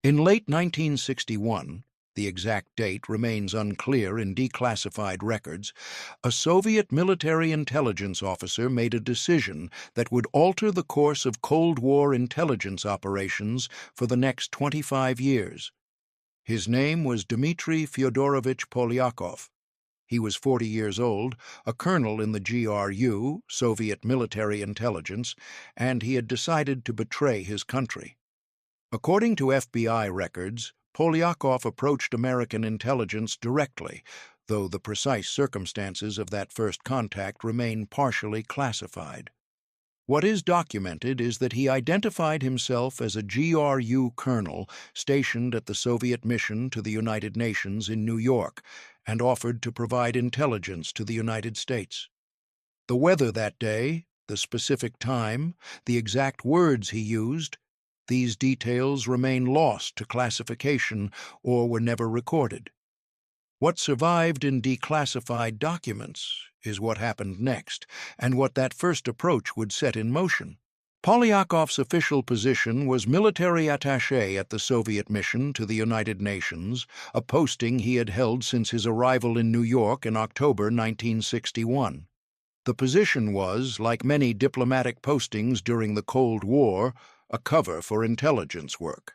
In late 1961, the exact date remains unclear in declassified records, a Soviet military intelligence officer made a decision that would alter the course of Cold War intelligence operations for the next 25 years. His name was Dmitri Fyodorovich Polyakov. He was 40 years old, a colonel in the GRU, Soviet military intelligence, and he had decided to betray his country. According to FBI records, Polyakov approached American intelligence directly, though the precise circumstances of that first contact remain partially classified. What is documented is that he identified himself as a GRU colonel stationed at the Soviet mission to the United Nations in New York and offered to provide intelligence to the United States. The weather that day, the specific time, the exact words he used, these details remain lost to classification or were never recorded. What survived in declassified documents is what happened next, and what that first approach would set in motion. Polyakov's official position was military attaché at the Soviet mission to the United Nations, a posting he had held since his arrival in New York in October 1961. The position was, like many diplomatic postings during the Cold War, a cover for intelligence work.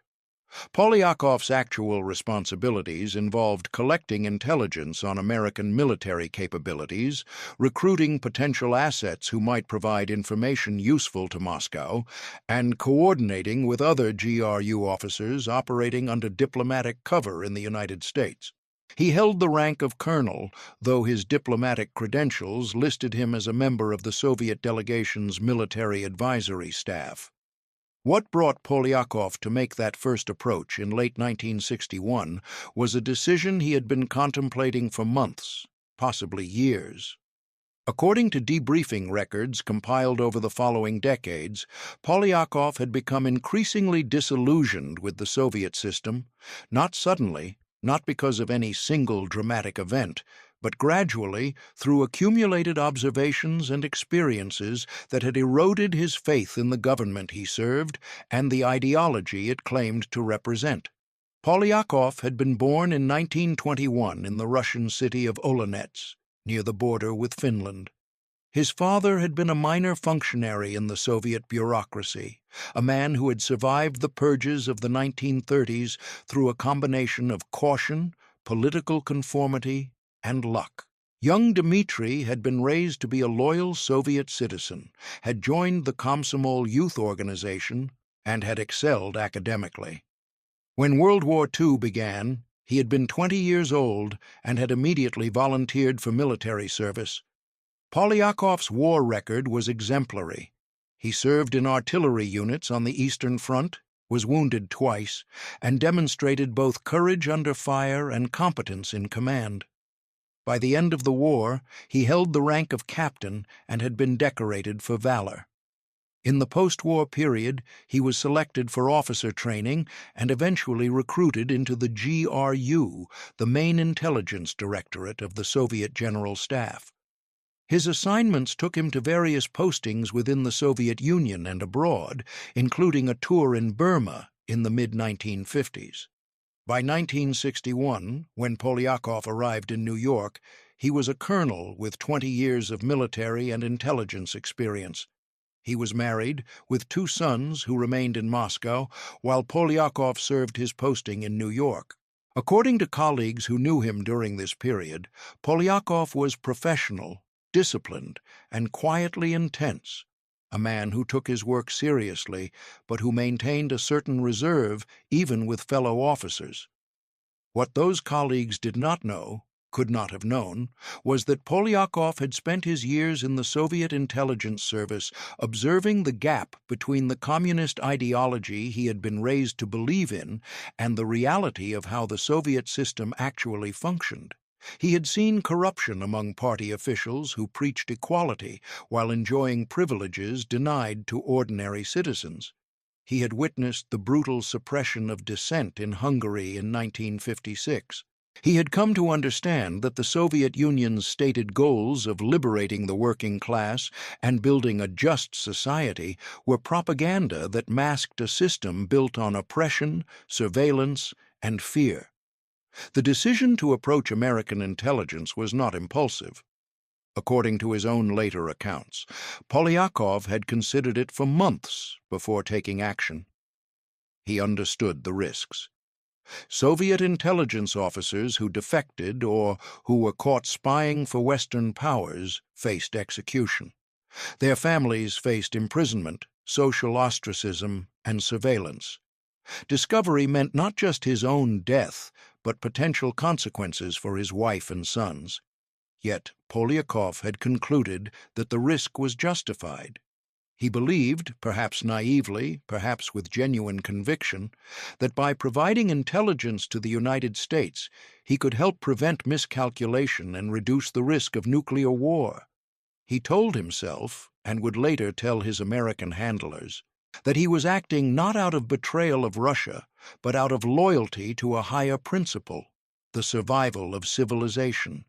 Polyakov's actual responsibilities involved collecting intelligence on American military capabilities, recruiting potential assets who might provide information useful to Moscow, and coordinating with other GRU officers operating under diplomatic cover in the United States. He held the rank of colonel, though his diplomatic credentials listed him as a member of the Soviet delegation's military advisory staff. What brought Polyakov to make that first approach in late 1961 was a decision he had been contemplating for months, possibly years. According to debriefing records compiled over the following decades, Polyakov had become increasingly disillusioned with the Soviet system, not suddenly, not because of any single dramatic event, but gradually through accumulated observations and experiences that had eroded his faith in the government he served and the ideology it claimed to represent. Polyakov had been born in 1921 in the Russian city of Olonets, near the border with Finland. His father had been a minor functionary in the Soviet bureaucracy, a man who had survived the purges of the 1930s through a combination of caution, political conformity, and luck. Young Dmitri had been raised to be a loyal Soviet citizen, had joined the Komsomol youth organization, and had excelled academically. When World War II began, he had been 20 years old and had immediately volunteered for military service. Polyakov's war record was exemplary. He served in artillery units on the Eastern Front, was wounded twice, and demonstrated both courage under fire and competence in command. By the end of the war, he held the rank of captain and had been decorated for valor. In the post-war period, he was selected for officer training and eventually recruited into the GRU, the main intelligence directorate of the Soviet General Staff. His assignments took him to various postings within the Soviet Union and abroad, including a tour in Burma in the mid-1950s. By 1961, when Polyakov arrived in New York, he was a colonel with 20 years of military and intelligence experience. He was married, with 2 sons who remained in Moscow, while Polyakov served his posting in New York. According to colleagues who knew him during this period, Polyakov was professional, disciplined, and quietly intense, a man who took his work seriously, but who maintained a certain reserve even with fellow officers. What those colleagues did not know, could not have known, was that Polyakov had spent his years in the Soviet intelligence service observing the gap between the communist ideology he had been raised to believe in and the reality of how the Soviet system actually functioned. He had seen corruption among party officials who preached equality while enjoying privileges denied to ordinary citizens. He had witnessed the brutal suppression of dissent in Hungary in 1956. He had come to understand that the Soviet Union's stated goals of liberating the working class and building a just society were propaganda that masked a system built on oppression, surveillance, and fear. The decision to approach American intelligence was not impulsive. According to his own later accounts, Polyakov had considered it for months before taking action. He understood the risks. Soviet intelligence officers who defected or who were caught spying for Western powers faced execution. Their families faced imprisonment, social ostracism, and surveillance. Discovery meant not just his own death, but potential consequences for his wife and sons. Yet Polyakov had concluded that the risk was justified. He believed, perhaps naively, perhaps with genuine conviction, that by providing intelligence to the United States, he could help prevent miscalculation and reduce the risk of nuclear war. He told himself, and would later tell his American handlers, that he was acting not out of betrayal of Russia, but out of loyalty to a higher principle, the survival of civilization.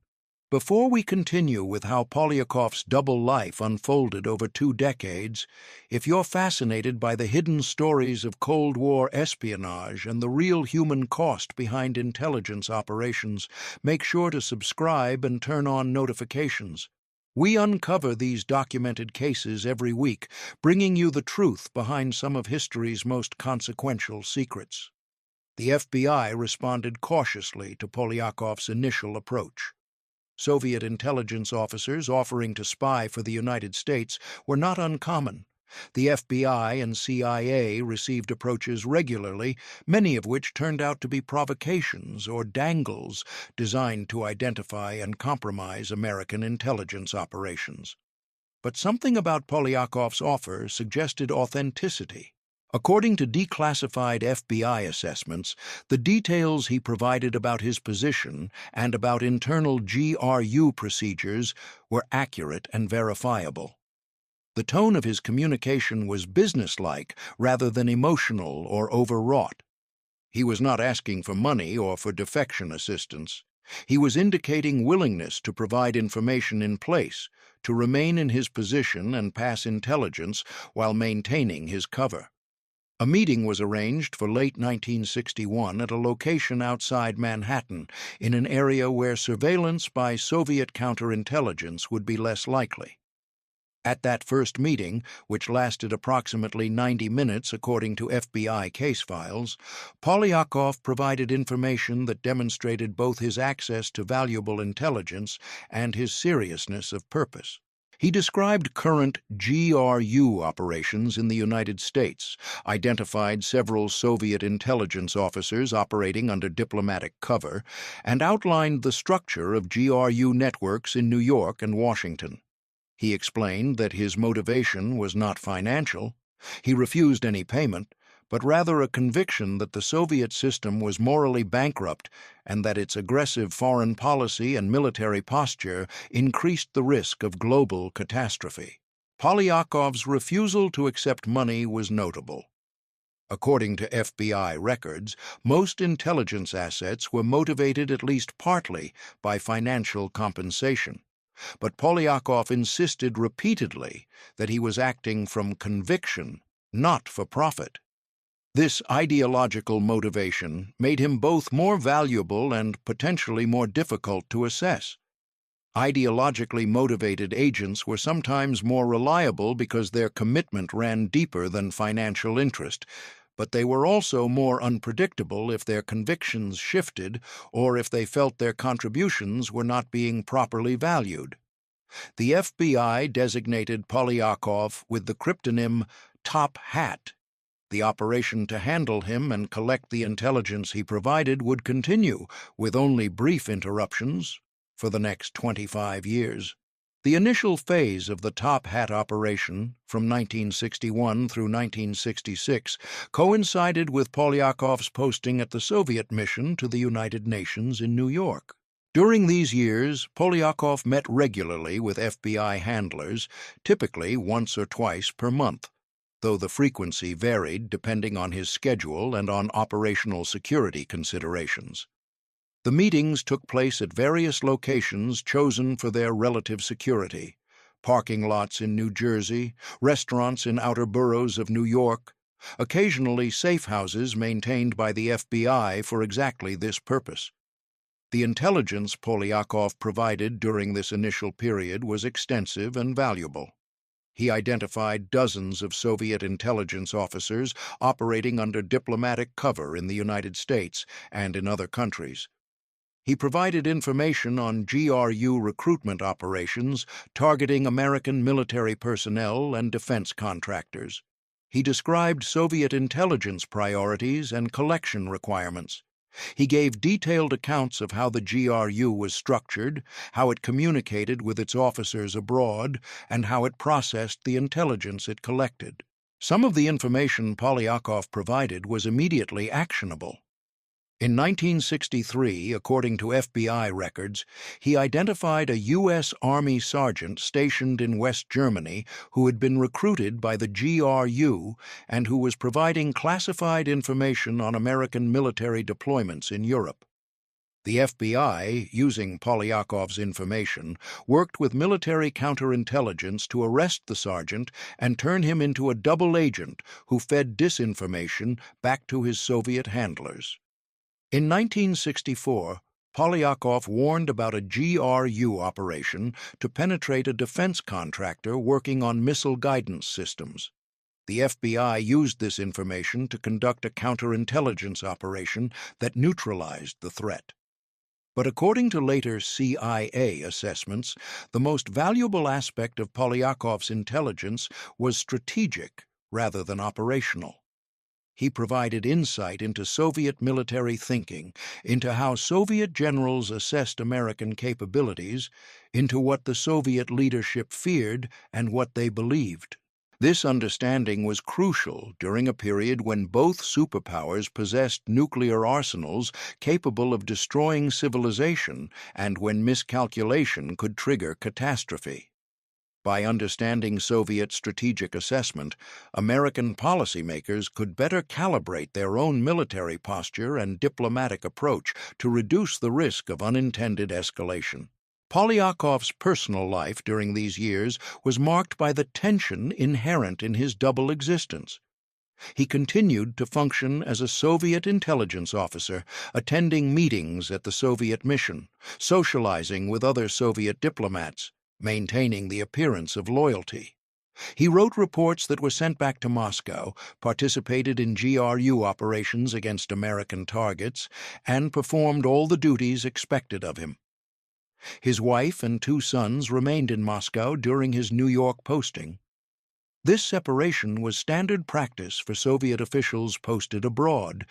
Before we continue with how Polyakov's double life unfolded over 2 decades, if you're fascinated by the hidden stories of Cold War espionage and the real human cost behind intelligence operations, make sure to subscribe and turn on notifications. We uncover these documented cases every week, bringing you the truth behind some of history's most consequential secrets. The FBI responded cautiously to Polyakov's initial approach. Soviet intelligence officers offering to spy for the United States were not uncommon. The FBI and CIA received approaches regularly, many of which turned out to be provocations or dangles designed to identify and compromise American intelligence operations. But something about Polyakov's offer suggested authenticity. According to declassified FBI assessments, the details he provided about his position and about internal GRU procedures were accurate and verifiable. The tone of his communication was businesslike rather than emotional or overwrought. He was not asking for money or for defection assistance. He was indicating willingness to provide information in place, to remain in his position and pass intelligence while maintaining his cover. A meeting was arranged for late 1961 at a location outside Manhattan, in an area where surveillance by Soviet counterintelligence would be less likely. At that first meeting, which lasted approximately 90 minutes according to FBI case files, Polyakov provided information that demonstrated both his access to valuable intelligence and his seriousness of purpose. He described current GRU operations in the United States, identified several Soviet intelligence officers operating under diplomatic cover, and outlined the structure of GRU networks in New York and Washington. He explained that his motivation was not financial. He refused any payment, but rather a conviction that the Soviet system was morally bankrupt and that its aggressive foreign policy and military posture increased the risk of global catastrophe. Polyakov's refusal to accept money was notable. According to FBI records, most intelligence assets were motivated at least partly by financial compensation. But Polyakov insisted repeatedly that he was acting from conviction, not for profit. This ideological motivation made him both more valuable and potentially more difficult to assess. Ideologically motivated agents were sometimes more reliable because their commitment ran deeper than financial interest, but they were also more unpredictable if their convictions shifted or if they felt their contributions were not being properly valued. The FBI designated Polyakov with the cryptonym Top Hat. The operation to handle him and collect the intelligence he provided would continue, with only brief interruptions, for the next 25 years. The initial phase of the Top Hat operation, from 1961 through 1966, coincided with Polyakov's posting at the Soviet mission to the United Nations in New York. During these years, Polyakov met regularly with FBI handlers, typically once or twice per month, though the frequency varied depending on his schedule and on operational security considerations. The meetings took place at various locations chosen for their relative security: parking lots in New Jersey, restaurants in outer boroughs of New York, occasionally safe houses maintained by the FBI for exactly this purpose. The intelligence Polyakov provided during this initial period was extensive and valuable. He identified dozens of Soviet intelligence officers operating under diplomatic cover in the United States and in other countries. He provided information on GRU recruitment operations targeting American military personnel and defense contractors. He described Soviet intelligence priorities and collection requirements. He gave detailed accounts of how the GRU was structured, how it communicated with its officers abroad, and how it processed the intelligence it collected. Some of the information Polyakov provided was immediately actionable. In 1963, according to FBI records, he identified a U.S. Army sergeant stationed in West Germany who had been recruited by the GRU and who was providing classified information on American military deployments in Europe. The FBI, using Polyakov's information, worked with military counterintelligence to arrest the sergeant and turn him into a double agent who fed disinformation back to his Soviet handlers. In 1964, Polyakov warned about a GRU operation to penetrate a defense contractor working on missile guidance systems. The FBI used this information to conduct a counterintelligence operation that neutralized the threat. But according to later CIA assessments, the most valuable aspect of Polyakov's intelligence was strategic rather than operational. He provided insight into Soviet military thinking, into how Soviet generals assessed American capabilities, into what the Soviet leadership feared and what they believed. This understanding was crucial during a period when both superpowers possessed nuclear arsenals capable of destroying civilization and when miscalculation could trigger catastrophe. By understanding Soviet strategic assessment, American policymakers could better calibrate their own military posture and diplomatic approach to reduce the risk of unintended escalation. Polyakov's personal life during these years was marked by the tension inherent in his double existence. He continued to function as a Soviet intelligence officer, attending meetings at the Soviet mission, socializing with other Soviet diplomats, maintaining the appearance of loyalty. He wrote reports that were sent back to Moscow, participated in GRU operations against American targets, and performed all the duties expected of him. His wife and 2 sons remained in Moscow during his New York posting. This separation was standard practice for Soviet officials posted abroad.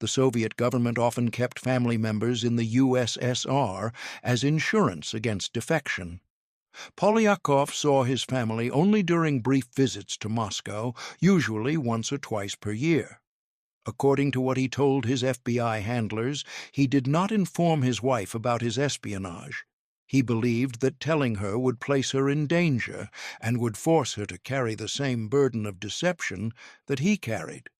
The Soviet government often kept family members in the USSR as insurance against defection. Polyakov saw his family only during brief visits to Moscow, usually once or twice per year. According to what he told his FBI handlers, he did not inform his wife about his espionage. He believed that telling her would place her in danger and would force her to carry the same burden of deception that he carried.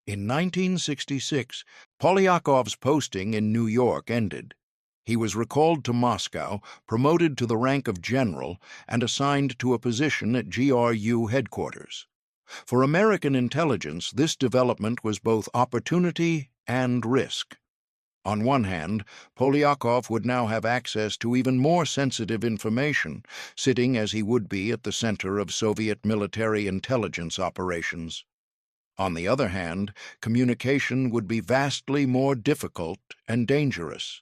In 1966, Polyakov's posting in New York ended. He was recalled to Moscow, promoted to the rank of general, and assigned to a position at GRU headquarters. For American intelligence, this development was both opportunity and risk. On one hand, Polyakov would now have access to even more sensitive information, sitting as he would be at the center of Soviet military intelligence operations. On the other hand, communication would be vastly more difficult and dangerous.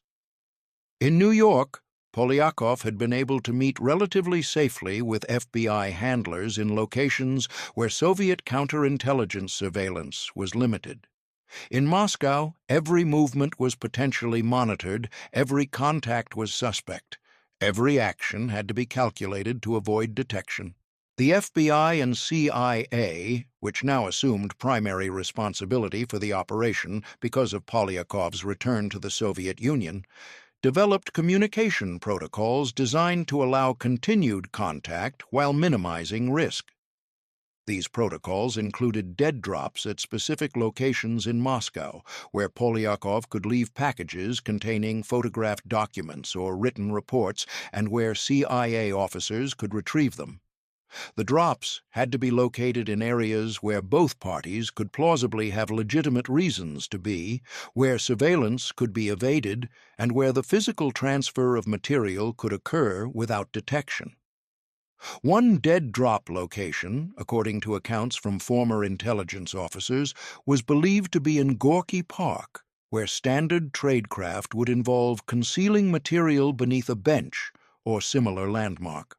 In New York, Polyakov had been able to meet relatively safely with FBI handlers in locations where Soviet counterintelligence surveillance was limited. In Moscow, every movement was potentially monitored, every contact was suspect, every action had to be calculated to avoid detection. The FBI and CIA, which now assumed primary responsibility for the operation because of Polyakov's return to the Soviet Union, developed communication protocols designed to allow continued contact while minimizing risk. These protocols included dead drops at specific locations in Moscow, where Polyakov could leave packages containing photographed documents or written reports, and where CIA officers could retrieve them. The drops had to be located in areas where both parties could plausibly have legitimate reasons to be, where surveillance could be evaded, and where the physical transfer of material could occur without detection. One dead drop location, according to accounts from former intelligence officers, was believed to be in Gorky Park, where standard tradecraft would involve concealing material beneath a bench or similar landmark.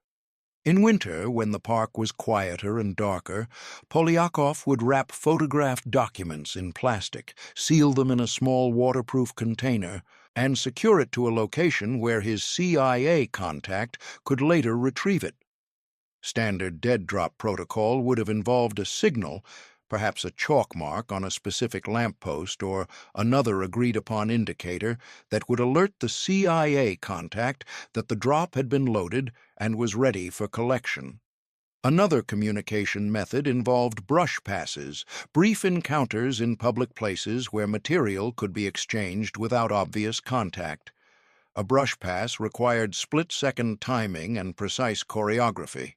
In winter, when the park was quieter and darker, Polyakov would wrap photographed documents in plastic, seal them in a small waterproof container, and secure it to a location where his CIA contact could later retrieve it. Standard dead drop protocol would have involved a signal, perhaps a chalk mark on a specific lamppost or another agreed-upon indicator that would alert the CIA contact that the drop had been loaded and was ready for collection. Another communication method involved brush passes, brief encounters in public places where material could be exchanged without obvious contact. A brush pass required split-second timing and precise choreography.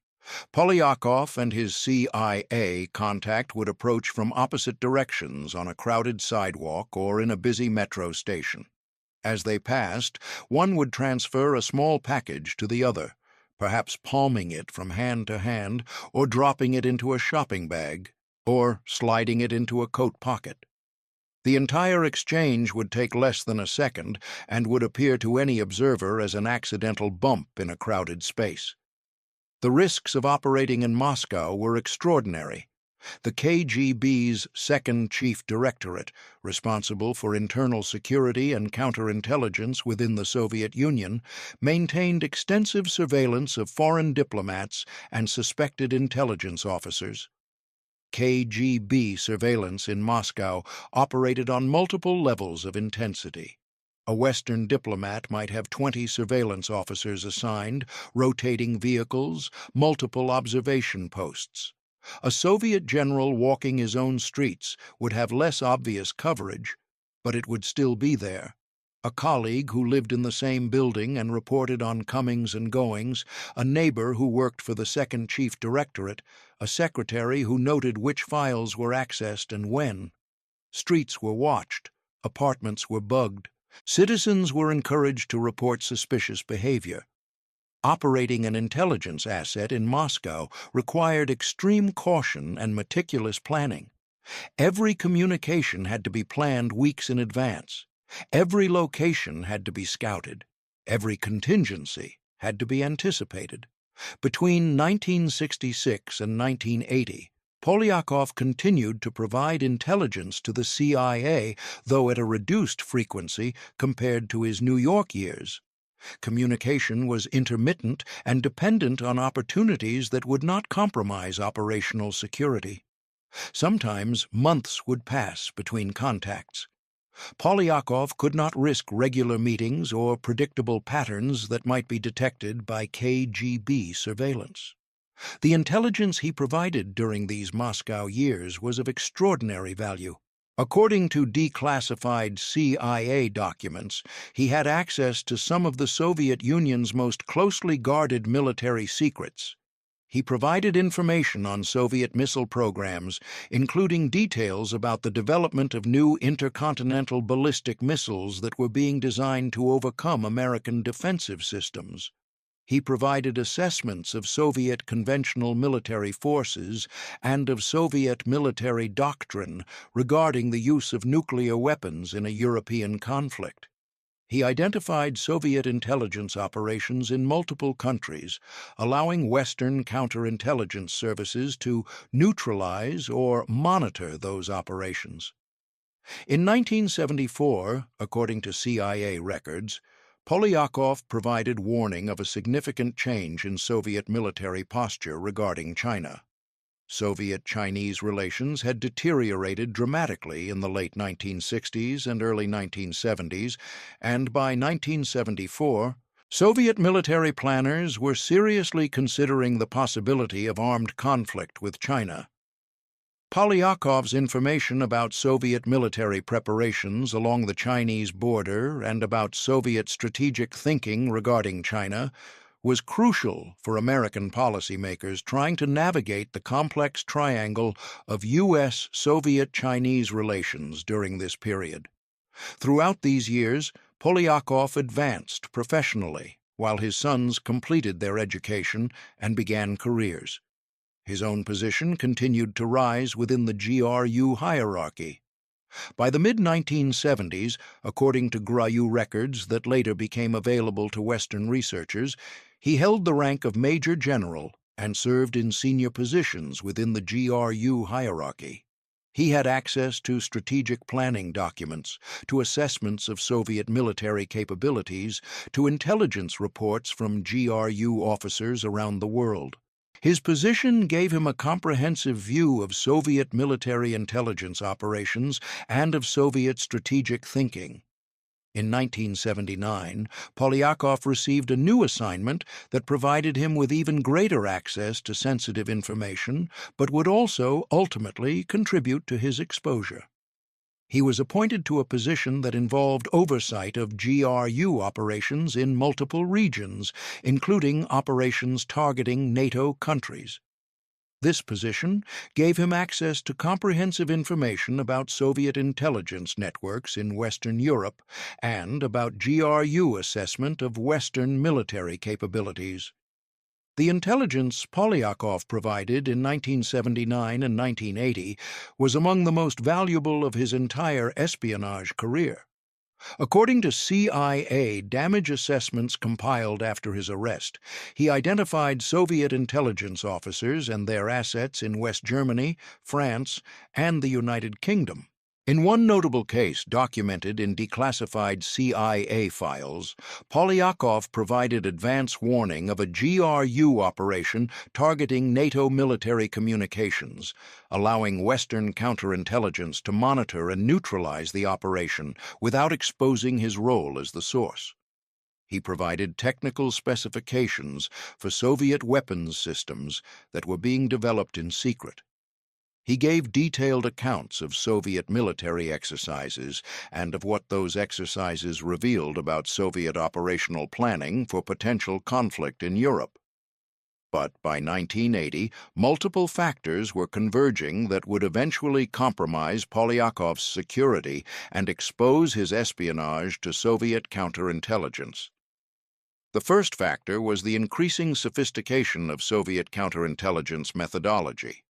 Polyakov and his CIA contact would approach from opposite directions on a crowded sidewalk or in a busy metro station. As they passed, one would transfer a small package to the other, perhaps palming it from hand to hand, or dropping it into a shopping bag, or sliding it into a coat pocket. The entire exchange would take less than a second and would appear to any observer as an accidental bump in a crowded space. The risks of operating in Moscow were extraordinary. The KGB's Second Chief Directorate, responsible for internal security and counterintelligence within the Soviet Union, maintained extensive surveillance of foreign diplomats and suspected intelligence officers. KGB surveillance in Moscow operated on multiple levels of intensity. A Western diplomat might have 20 surveillance officers assigned, rotating vehicles, multiple observation posts. A Soviet general walking his own streets would have less obvious coverage, but it would still be there. A colleague who lived in the same building and reported on comings and goings, a neighbor who worked for the Second Chief Directorate, a secretary who noted which files were accessed and when. Streets were watched, apartments were bugged. Citizens were encouraged to report suspicious behavior. Operating an intelligence asset in Moscow required extreme caution and meticulous planning. Every communication had to be planned weeks in advance. Every location had to be scouted. Every contingency had to be anticipated. Between 1966 and 1980, Polyakov continued to provide intelligence to the CIA, though at a reduced frequency compared to his New York years. Communication was intermittent and dependent on opportunities that would not compromise operational security. Sometimes months would pass between contacts. Polyakov could not risk regular meetings or predictable patterns that might be detected by KGB surveillance. The intelligence he provided during these Moscow years was of extraordinary value. According to declassified CIA documents, he had access to some of the Soviet Union's most closely guarded military secrets. He provided information on Soviet missile programs, including details about the development of new intercontinental ballistic missiles that were being designed to overcome American defensive systems. He provided assessments of Soviet conventional military forces and of Soviet military doctrine regarding the use of nuclear weapons in a European conflict. He identified Soviet intelligence operations in multiple countries, allowing Western counterintelligence services to neutralize or monitor those operations. In 1974, according to CIA records, Polyakov provided warning of a significant change in Soviet military posture regarding China. Soviet-Chinese relations had deteriorated dramatically in the late 1960s and early 1970s, and by 1974, Soviet military planners were seriously considering the possibility of armed conflict with China. Polyakov's information about Soviet military preparations along the Chinese border and about Soviet strategic thinking regarding China was crucial for American policymakers trying to navigate the complex triangle of U.S.-Soviet-Chinese relations during this period. Throughout these years, Polyakov advanced professionally, while his sons completed their education and began careers. His own position continued to rise within the GRU hierarchy. By the mid-1970s, according to GRU records that later became available to Western researchers, he held the rank of Major General and served in senior positions within the GRU hierarchy. He had access to strategic planning documents, to assessments of Soviet military capabilities, to intelligence reports from GRU officers around the world. His position gave him a comprehensive view of Soviet military intelligence operations and of Soviet strategic thinking. In 1979, Polyakov received a new assignment that provided him with even greater access to sensitive information, but would also ultimately contribute to his exposure. He was appointed to a position that involved oversight of GRU operations in multiple regions, including operations targeting NATO countries. This position gave him access to comprehensive information about Soviet intelligence networks in Western Europe and about GRU assessment of Western military capabilities. The intelligence Polyakov provided in 1979 and 1980 was among the most valuable of his entire espionage career. According to CIA damage assessments compiled after his arrest, he identified Soviet intelligence officers and their assets in West Germany, France, and the United Kingdom. In one notable case documented in declassified CIA files, Polyakov provided advance warning of a GRU operation targeting NATO military communications, allowing Western counterintelligence to monitor and neutralize the operation without exposing his role as the source. He provided technical specifications for Soviet weapons systems that were being developed in secret. He gave detailed accounts of Soviet military exercises and of what those exercises revealed about Soviet operational planning for potential conflict in Europe. But by 1980, multiple factors were converging that would eventually compromise Polyakov's security and expose his espionage to Soviet counterintelligence. The first factor was the increasing sophistication of Soviet counterintelligence methodology.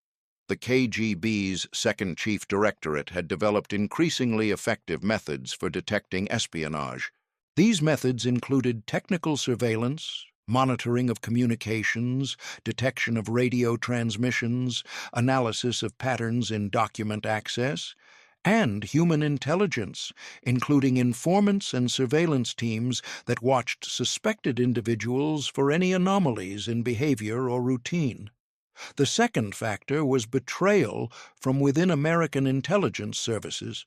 The KGB's Second Chief Directorate had developed increasingly effective methods for detecting espionage. These methods included technical surveillance, monitoring of communications, detection of radio transmissions, analysis of patterns in document access, and human intelligence, including informants and surveillance teams that watched suspected individuals for any anomalies in behavior or routine. The second factor was betrayal from within American intelligence services.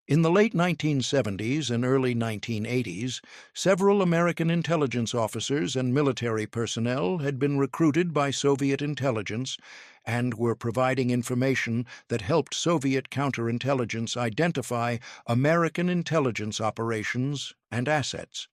In the late 1970s and early 1980s, several American intelligence officers and military personnel had been recruited by Soviet intelligence and were providing information that helped Soviet counterintelligence identify American intelligence operations and assets.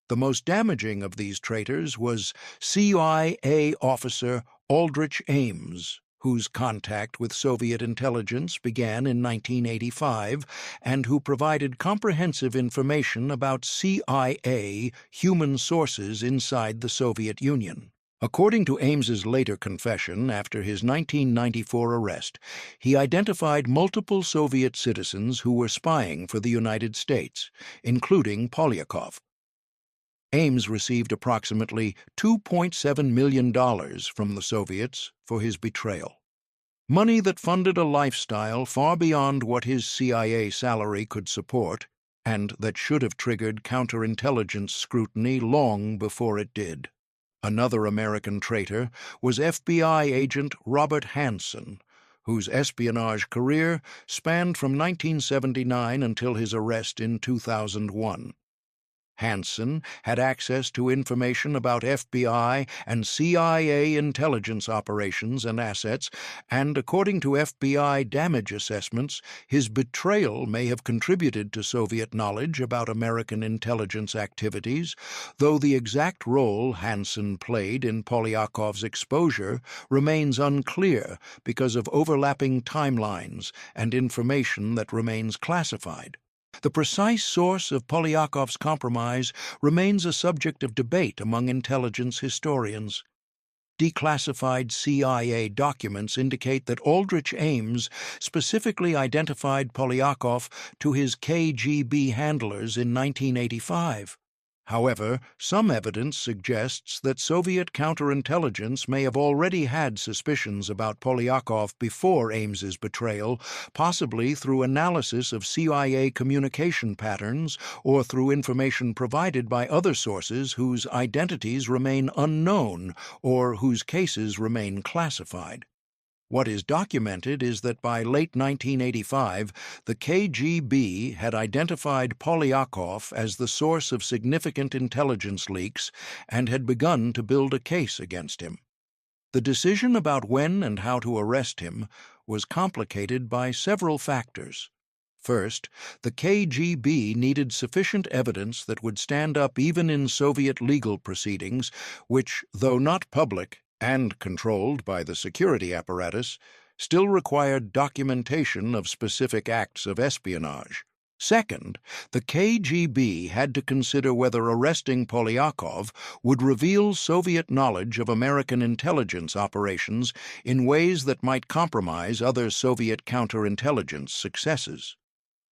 The most damaging of these traitors was CIA officer Aldrich Ames, whose contact with Soviet intelligence began in 1985 and who provided comprehensive information about CIA human sources inside the Soviet Union. According to Ames's later confession after his 1994 arrest, he identified multiple Soviet citizens who were spying for the United States, including Polyakov. Ames received approximately $2.7 million from the Soviets for his betrayal. Money that funded a lifestyle far beyond what his CIA salary could support, and that should have triggered counterintelligence scrutiny long before it did. Another American traitor was FBI agent Robert Hansen, whose espionage career spanned from 1979 until his arrest in 2001. Hansen had access to information about FBI and CIA intelligence operations and assets, and according to FBI damage assessments, his betrayal may have contributed to Soviet knowledge about American intelligence activities, though the exact role Hansen played in Polyakov's exposure remains unclear because of overlapping timelines and information that remains classified. The precise source of Polyakov's compromise remains a subject of debate among intelligence historians. Declassified CIA documents indicate that Aldrich Ames specifically identified Polyakov to his KGB handlers in 1985. However, some evidence suggests that Soviet counterintelligence may have already had suspicions about Polyakov before Ames's betrayal, possibly through analysis of CIA communication patterns or through information provided by other sources whose identities remain unknown or whose cases remain classified. What is documented is that by late 1985, the KGB had identified Polyakov as the source of significant intelligence leaks and had begun to build a case against him. The decision about when and how to arrest him was complicated by several factors. First, the KGB needed sufficient evidence that would stand up even in Soviet legal proceedings, which, though not public, and controlled by the security apparatus, still required documentation of specific acts of espionage. Second, the KGB had to consider whether arresting Polyakov would reveal Soviet knowledge of American intelligence operations in ways that might compromise other Soviet counterintelligence successes.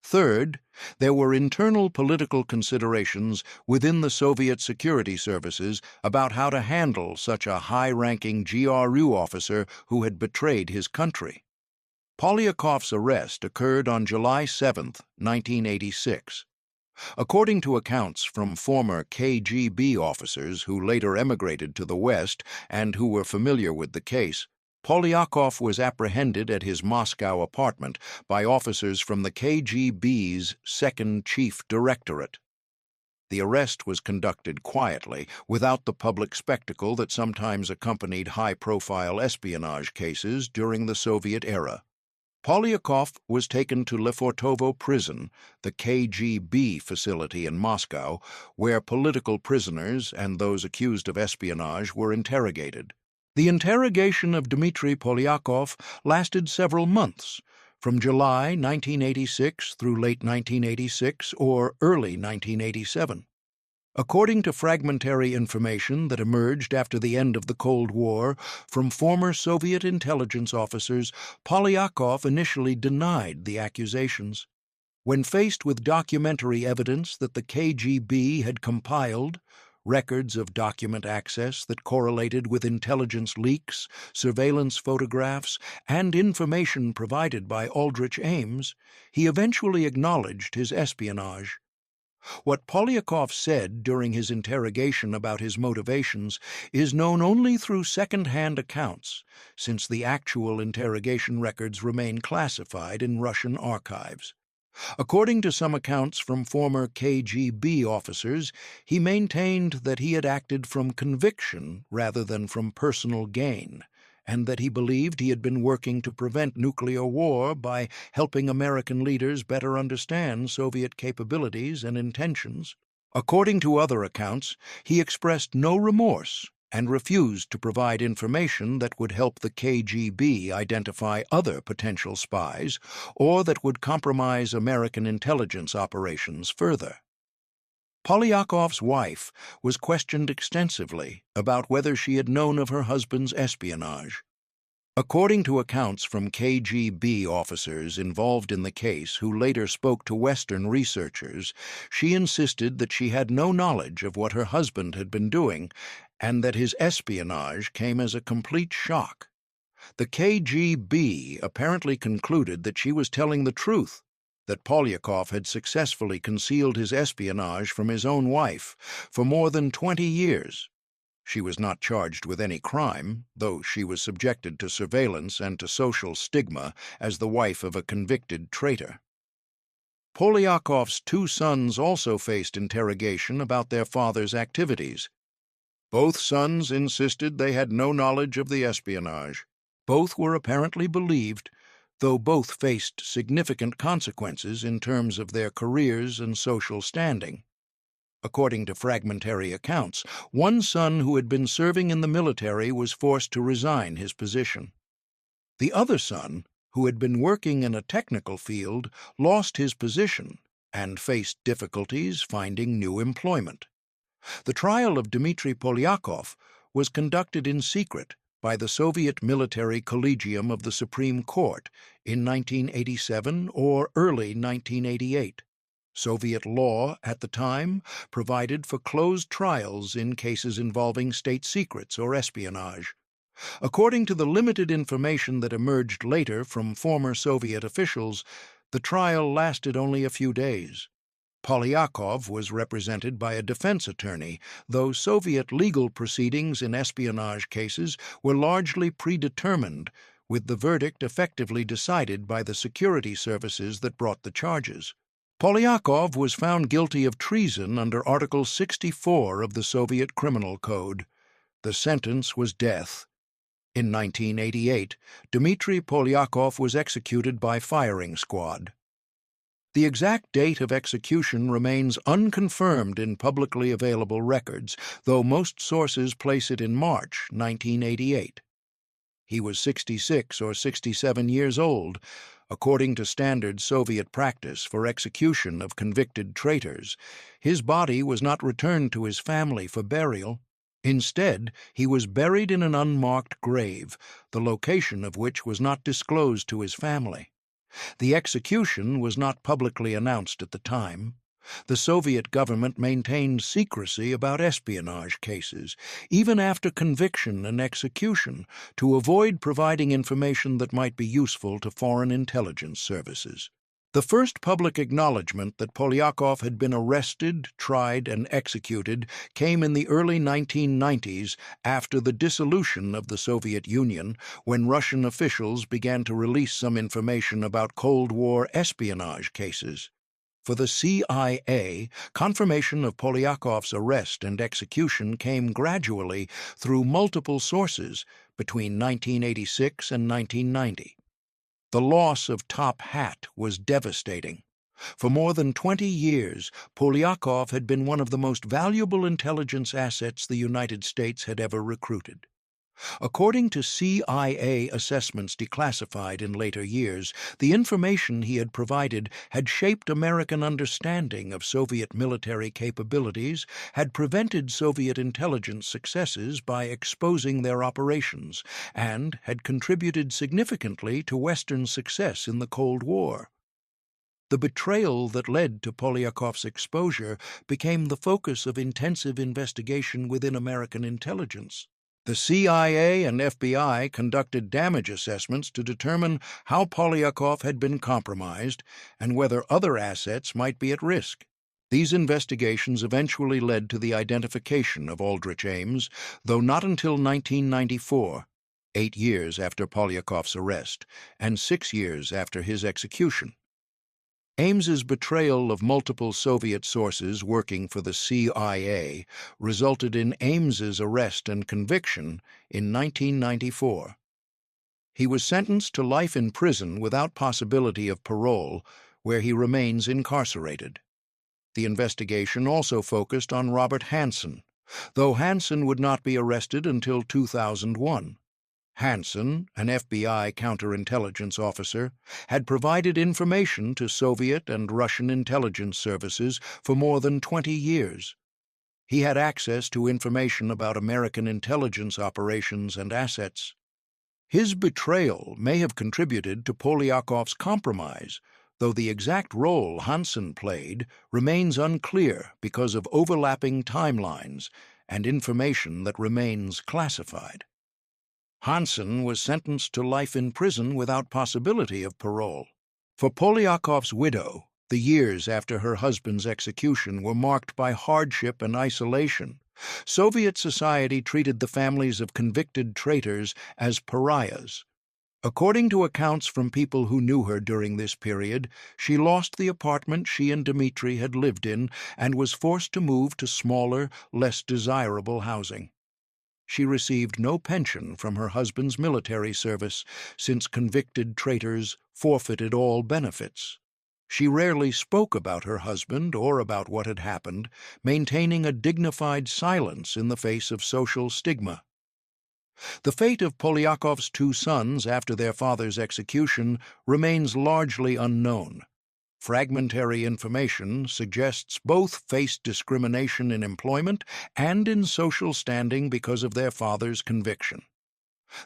Third, there were internal political considerations within the Soviet security services about how to handle such a high-ranking GRU officer who had betrayed his country. Polyakov's arrest occurred on July 7, 1986. According to accounts from former KGB officers who later emigrated to the West and who were familiar with the case, Polyakov was apprehended at his Moscow apartment by officers from the KGB's Second Chief Directorate. The arrest was conducted quietly, without the public spectacle that sometimes accompanied high-profile espionage cases during the Soviet era. Polyakov was taken to Lefortovo prison, the KGB facility in Moscow, where political prisoners and those accused of espionage were interrogated. The interrogation of Dmitri Polyakov lasted several months, from July 1986 through late 1986 or early 1987. According to fragmentary information that emerged after the end of the Cold War from former Soviet intelligence officers, Polyakov initially denied the accusations. When faced with documentary evidence that the KGB had compiled, records of document access that correlated with intelligence leaks, surveillance photographs, and information provided by Aldrich Ames, he eventually acknowledged his espionage. What Polyakov said during his interrogation about his motivations is known only through second-hand accounts, since the actual interrogation records remain classified in Russian archives. According to some accounts from former KGB officers, he maintained that he had acted from conviction rather than from personal gain, and that he believed he had been working to prevent nuclear war by helping American leaders better understand Soviet capabilities and intentions. According to other accounts, he expressed no remorse and refused to provide information that would help the KGB identify other potential spies or that would compromise American intelligence operations further. Polyakov's wife was questioned extensively about whether she had known of her husband's espionage. According to accounts from KGB officers involved in the case who later spoke to Western researchers, she insisted that she had no knowledge of what her husband had been doing and that his espionage came as a complete shock. The KGB apparently concluded that she was telling the truth, that Polyakov had successfully concealed his espionage from his own wife for more than 20 years. She was not charged with any crime, though she was subjected to surveillance and to social stigma as the wife of a convicted traitor. Polyakov's two sons also faced interrogation about their father's activities. Both sons insisted they had no knowledge of the espionage. Both were apparently believed, though both faced significant consequences in terms of their careers and social standing. According to fragmentary accounts, one son who had been serving in the military was forced to resign his position. The other son, who had been working in a technical field, lost his position and faced difficulties finding new employment. The trial of Dmitri Polyakov was conducted in secret by the Soviet Military Collegium of the Supreme Court in 1987 or early 1988. Soviet law at the time provided for closed trials in cases involving state secrets or espionage. According to the limited information that emerged later from former Soviet officials, the trial lasted only a few days. Polyakov was represented by a defense attorney, though Soviet legal proceedings in espionage cases were largely predetermined, with the verdict effectively decided by the security services that brought the charges. Polyakov was found guilty of treason under Article 64 of the Soviet Criminal Code. The sentence was death. In 1988, Dmitri Polyakov was executed by firing squad. The exact date of execution remains unconfirmed in publicly available records, though most sources place it in March 1988. He was 66 or 67 years old, according to standard Soviet practice for execution of convicted traitors. His body was not returned to his family for burial. Instead, he was buried in an unmarked grave, the location of which was not disclosed to his family. The execution was not publicly announced at the time. The Soviet government maintained secrecy about espionage cases, even after conviction and execution, to avoid providing information that might be useful to foreign intelligence services. The first public acknowledgement that Polyakov had been arrested, tried, and executed came in the early 1990s after the dissolution of the Soviet Union, when Russian officials began to release some information about Cold War espionage cases. For the CIA, confirmation of Polyakov's arrest and execution came gradually through multiple sources between 1986 and 1990. The loss of Top Hat was devastating. For more than 20 years, Polyakov had been one of the most valuable intelligence assets the United States had ever recruited. According to CIA assessments declassified in later years, the information he had provided had shaped American understanding of Soviet military capabilities, had prevented Soviet intelligence successes by exposing their operations, and had contributed significantly to Western success in the Cold War. The betrayal that led to Polyakov's exposure became the focus of intensive investigation within American intelligence. The CIA and FBI conducted damage assessments to determine how Polyakov had been compromised and whether other assets might be at risk. These investigations eventually led to the identification of Aldrich Ames, though not until 1994, 8 years after Polyakov's arrest and 6 years after his execution. Ames's betrayal of multiple Soviet sources working for the CIA resulted in Ames's arrest and conviction in 1994. He was sentenced to life in prison without possibility of parole, where he remains incarcerated. The investigation also focused on Robert Hanssen, though Hanssen would not be arrested until 2001. Hanssen, an FBI counterintelligence officer, had provided information to Soviet and Russian intelligence services for more than 20 years. He had access to information about American intelligence operations and assets. His betrayal may have contributed to Polyakov's compromise, though the exact role Hanssen played remains unclear because of overlapping timelines and information that remains classified. Hanssen was sentenced to life in prison without possibility of parole. For Polyakov's widow, the years after her husband's execution were marked by hardship and isolation. Soviet society treated the families of convicted traitors as pariahs. According to accounts from people who knew her during this period, she lost the apartment she and Dmitri had lived in and was forced to move to smaller, less desirable housing. She received no pension from her husband's military service, since convicted traitors forfeited all benefits. She rarely spoke about her husband or about what had happened, maintaining a dignified silence in the face of social stigma. The fate of Polyakov's two sons after their father's execution remains largely unknown. Fragmentary information suggests both faced discrimination in employment and in social standing because of their father's conviction.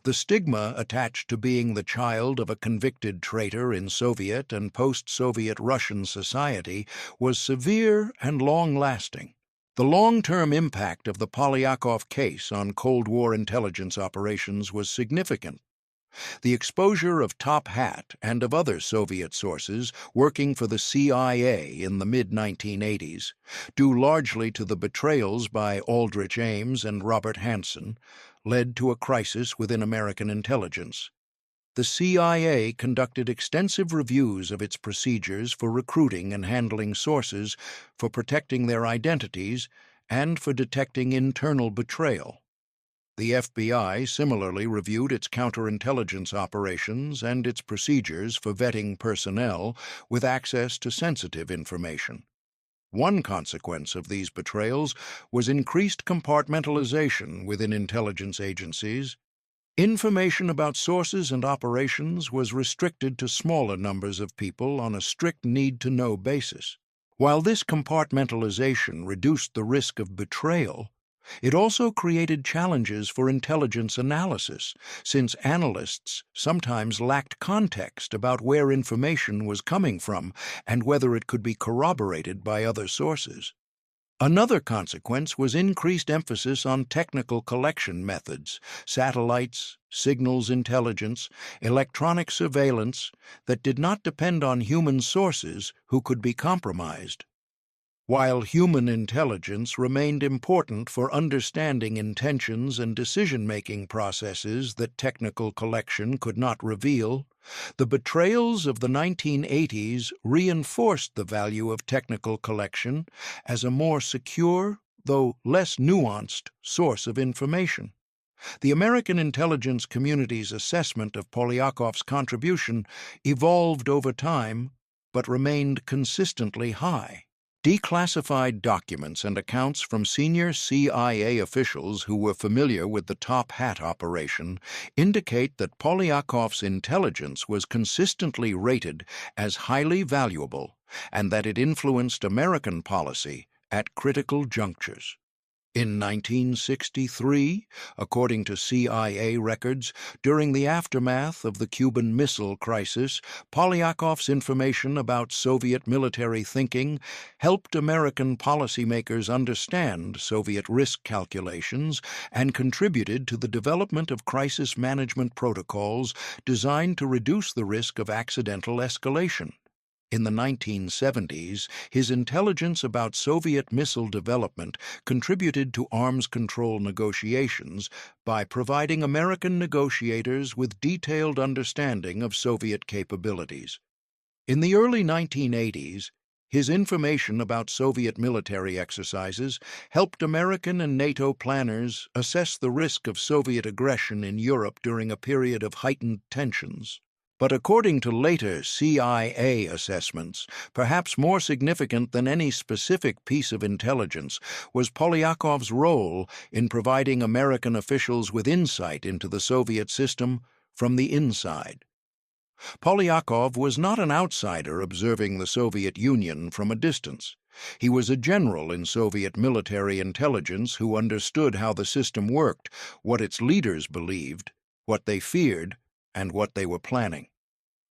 The stigma attached to being the child of a convicted traitor in Soviet and post-Soviet Russian society was severe and long-lasting. The long-term impact of the Polyakov case on Cold War intelligence operations was significant. The exposure of Top Hat and of other Soviet sources working for the CIA in the mid-1980s, due largely to the betrayals by Aldrich Ames and Robert Hanssen, led to a crisis within American intelligence. The CIA conducted extensive reviews of its procedures for recruiting and handling sources, for protecting their identities, and for detecting internal betrayal. The FBI similarly reviewed its counterintelligence operations and its procedures for vetting personnel with access to sensitive information. One consequence of these betrayals was increased compartmentalization within intelligence agencies. Information about sources and operations was restricted to smaller numbers of people on a strict need-to-know basis. While this compartmentalization reduced the risk of betrayal, it also created challenges for intelligence analysis, since analysts sometimes lacked context about where information was coming from and whether it could be corroborated by other sources. Another consequence was increased emphasis on technical collection methods, satellites, signals intelligence, electronic surveillance that did not depend on human sources who could be compromised. While human intelligence remained important for understanding intentions and decision-making processes that technical collection could not reveal, the betrayals of the 1980s reinforced the value of technical collection as a more secure, though less nuanced, source of information. The American intelligence community's assessment of Polyakov's contribution evolved over time, but remained consistently high. Declassified documents and accounts from senior CIA officials who were familiar with the Top Hat operation indicate that Polyakov's intelligence was consistently rated as highly valuable and that it influenced American policy at critical junctures. In 1963, according to CIA records, during the aftermath of the Cuban Missile Crisis, Polyakov's information about Soviet military thinking helped American policymakers understand Soviet risk calculations and contributed to the development of crisis management protocols designed to reduce the risk of accidental escalation. In the 1970s, his intelligence about Soviet missile development contributed to arms control negotiations by providing American negotiators with detailed understanding of Soviet capabilities. In the early 1980s, his information about Soviet military exercises helped American and NATO planners assess the risk of Soviet aggression in Europe during a period of heightened tensions. But according to later CIA assessments, perhaps more significant than any specific piece of intelligence was Polyakov's role in providing American officials with insight into the Soviet system from the inside. Polyakov was not an outsider observing the Soviet Union from a distance. He was a general in Soviet military intelligence who understood how the system worked, what its leaders believed, what they feared, and what they were planning.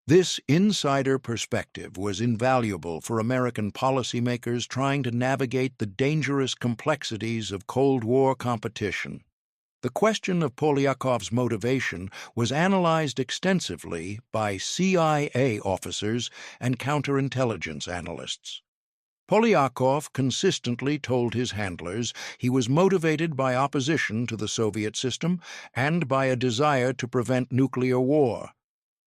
This insider perspective was invaluable for American policymakers trying to navigate the dangerous complexities of Cold War competition. The question of Polyakov's motivation was analyzed extensively by CIA officers and counterintelligence analysts. Polyakov consistently told his handlers he was motivated by opposition to the Soviet system and by a desire to prevent nuclear war.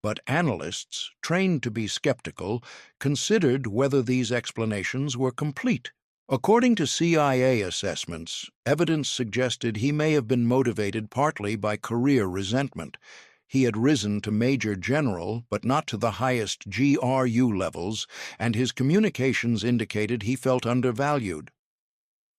But analysts, trained to be skeptical, considered whether these explanations were complete. According to CIA assessments, evidence suggested he may have been motivated partly by career resentment. He had risen to Major General, but not to the highest GRU levels, and his communications indicated he felt undervalued.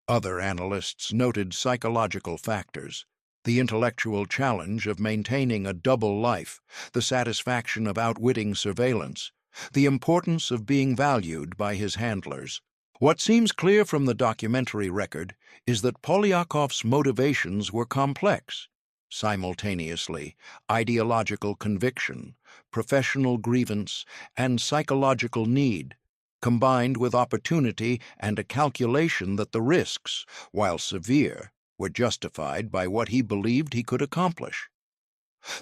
Other analysts noted psychological factors: the intellectual challenge of maintaining a double life, the satisfaction of outwitting surveillance, the importance of being valued by his handlers. What seems clear from the documentary record is that Polyakov's motivations were complex. Simultaneously, ideological conviction, professional grievance, and psychological need, combined with opportunity and a calculation that the risks, while severe, were justified by what he believed he could accomplish.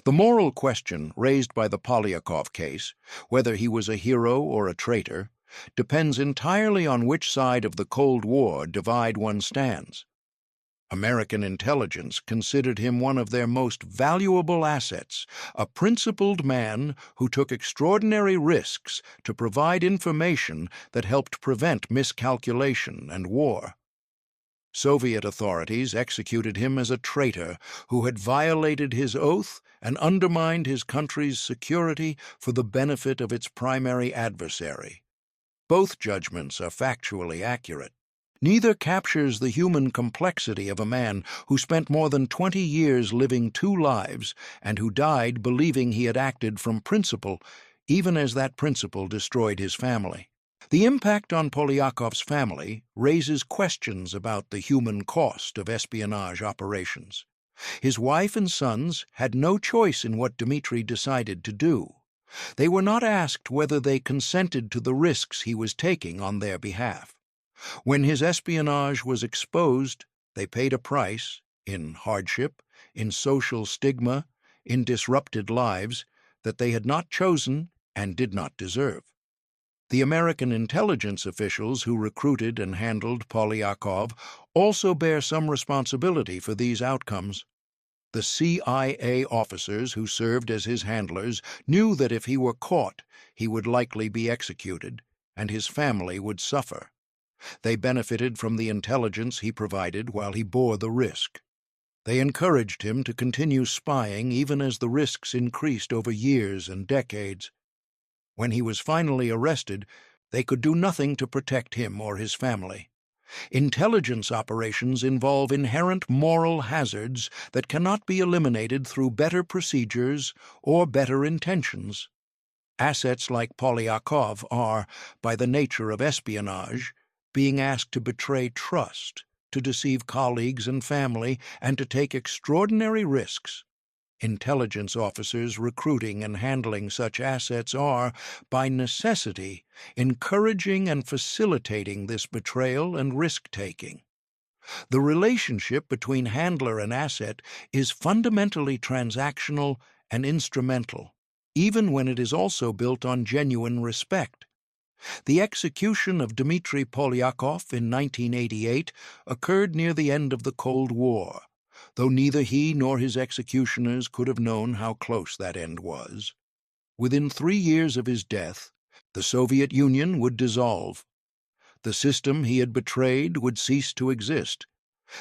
The moral question raised by the Polyakov case, whether he was a hero or a traitor, depends entirely on which side of the Cold War divide one stands. American intelligence considered him one of their most valuable assets, a principled man who took extraordinary risks to provide information that helped prevent miscalculation and war. Soviet authorities executed him as a traitor who had violated his oath and undermined his country's security for the benefit of its primary adversary. Both judgments are factually accurate. Neither captures the human complexity of a man who spent more than 20 years living two lives and who died believing he had acted from principle, even as that principle destroyed his family. The impact on Polyakov's family raises questions about the human cost of espionage operations. His wife and sons had no choice in what Dmitri decided to do. They were not asked whether they consented to the risks he was taking on their behalf. When his espionage was exposed, they paid a price in hardship, in social stigma, in disrupted lives that they had not chosen and did not deserve. The American intelligence officials who recruited and handled Polyakov also bear some responsibility for these outcomes. The CIA officers who served as his handlers knew that if he were caught, he would likely be executed, and his family would suffer. They benefited from the intelligence he provided while he bore the risk. They encouraged him to continue spying even as the risks increased over years and decades. When he was finally arrested, they could do nothing to protect him or his family. Intelligence operations involve inherent moral hazards that cannot be eliminated through better procedures or better intentions. Assets like Polyakov are, by the nature of espionage, being asked to betray trust, to deceive colleagues and family, and to take extraordinary risks. Intelligence officers recruiting and handling such assets are, by necessity, encouraging and facilitating this betrayal and risk-taking. The relationship between handler and asset is fundamentally transactional and instrumental, even when it is also built on genuine respect. The execution of Dmitri Polyakov in 1988 occurred near the end of the Cold War, though neither he nor his executioners could have known how close that end was. Within 3 years of his death, the Soviet Union would dissolve. The system he had betrayed would cease to exist.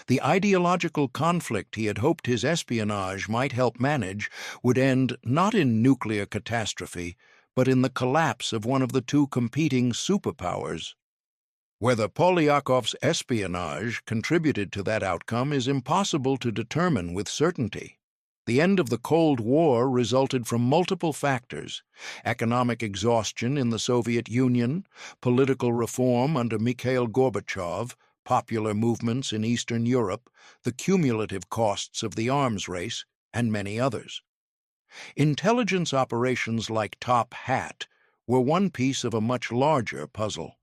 The ideological conflict he had hoped his espionage might help manage would end not in nuclear catastrophe, but in the collapse of one of the two competing superpowers. Whether Polyakov's espionage contributed to that outcome is impossible to determine with certainty. The end of the Cold War resulted from multiple factors: economic exhaustion in the Soviet Union, political reform under Mikhail Gorbachev, popular movements in Eastern Europe, the cumulative costs of the arms race, and many others. Intelligence operations like Top Hat were one piece of a much larger puzzle.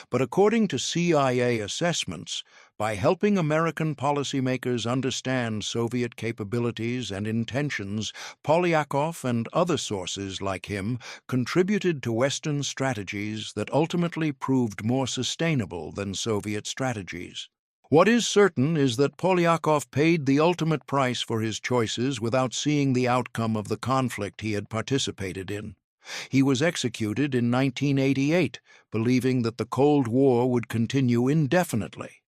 But according to CIA assessments, by helping American policymakers understand Soviet capabilities and intentions, Polyakov and other sources like him contributed to Western strategies that ultimately proved more sustainable than Soviet strategies. What is certain is that Polyakov paid the ultimate price for his choices without seeing the outcome of the conflict he had participated in. He was executed in 1988, believing that the Cold War would continue indefinitely.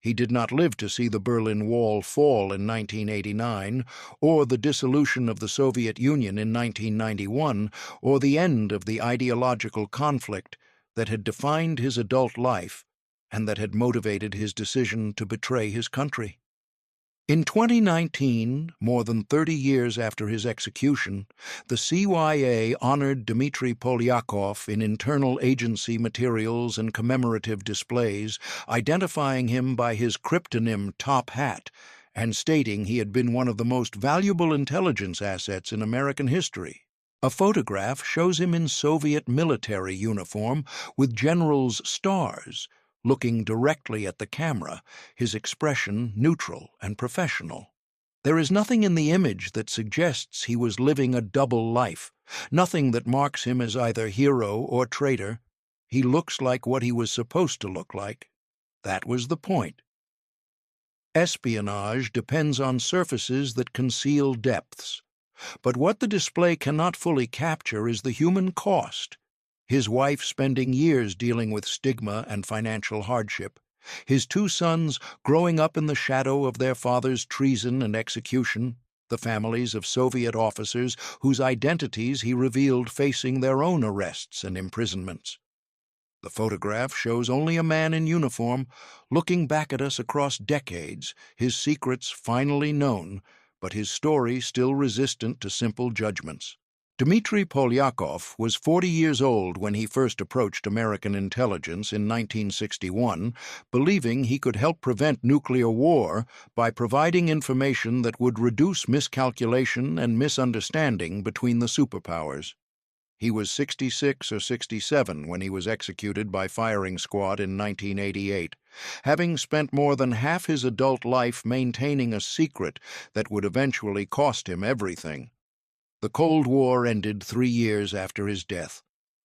He did not live to see the Berlin Wall fall in 1989, or the dissolution of the Soviet Union in 1991, or the end of the ideological conflict that had defined his adult life and that had motivated his decision to betray his country. In 2019, more than 30 years after his execution, the CIA honored Dmitri Polyakov in internal agency materials and commemorative displays, identifying him by his cryptonym Top Hat and stating he had been one of the most valuable intelligence assets in American history. A photograph shows him in Soviet military uniform with generals' stars, looking directly at the camera, his expression neutral and professional. There is nothing in the image that suggests he was living a double life, nothing that marks him as either hero or traitor. He looks like what he was supposed to look like. That was the point. Espionage depends on surfaces that conceal depths. But what the display cannot fully capture is the human cost. His wife spending years dealing with stigma and financial hardship, his 2 sons growing up in the shadow of their father's treason and execution, the families of Soviet officers whose identities he revealed facing their own arrests and imprisonments. The photograph shows only a man in uniform looking back at us across decades, his secrets finally known, but his story still resistant to simple judgments. Dmitri Polyakov was 40 years old when he first approached American intelligence in 1961, believing he could help prevent nuclear war by providing information that would reduce miscalculation and misunderstanding between the superpowers. He was 66 or 67 when he was executed by firing squad in 1988, having spent more than half his adult life maintaining a secret that would eventually cost him everything. The Cold War ended 3 years after his death.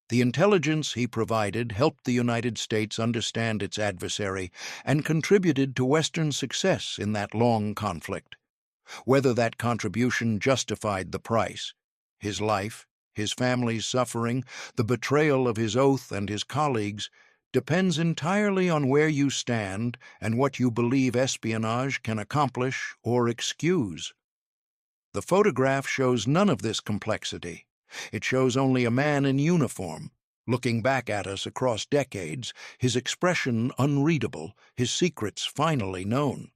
The intelligence he provided helped the United States understand its adversary and contributed to Western success in that long conflict. Whether that contribution justified the price, his life, his family's suffering, the betrayal of his oath and his colleagues, depends entirely on where you stand and what you believe espionage can accomplish or excuse. The photograph shows none of this complexity. It shows only a man in uniform, looking back at us across decades, his expression unreadable, his secrets finally known.